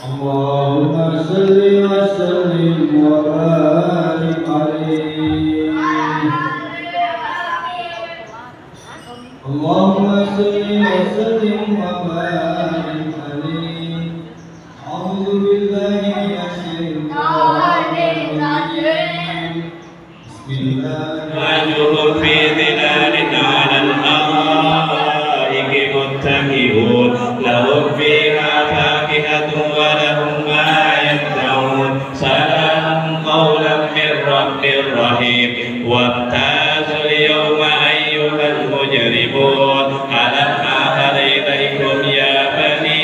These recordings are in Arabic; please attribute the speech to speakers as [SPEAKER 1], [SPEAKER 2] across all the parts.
[SPEAKER 1] اللهم صل وسلم وبارك عليه. اللهم صل وسلم وبارك عليه. أعوذ بالله من الشيطان الرجيم. بسم الله
[SPEAKER 2] وجوه في ظلال على الأرائك متكئون لهم فيها فاكهة ولهم ما يدعون سلام قولا من رب رحيم. وامتازوا اليوم أيها المجرمون ألم أعهد إليكم يا بني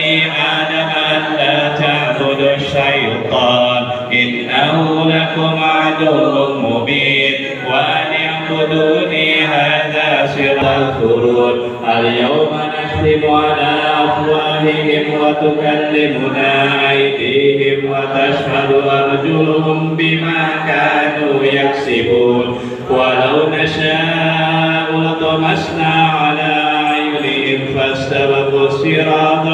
[SPEAKER 2] آدم ألا تعبدوا الشيطان إنه لكم عدو مبين وأن اعبدوني هذا صراط الخلود. اليوم نختم على أفواههم وتكلمنا أيديهم وتشهد أرجلهم بما كانوا يكسبون. ولو نشاء لطمسنا على أعينهم فاستبقوا الصراط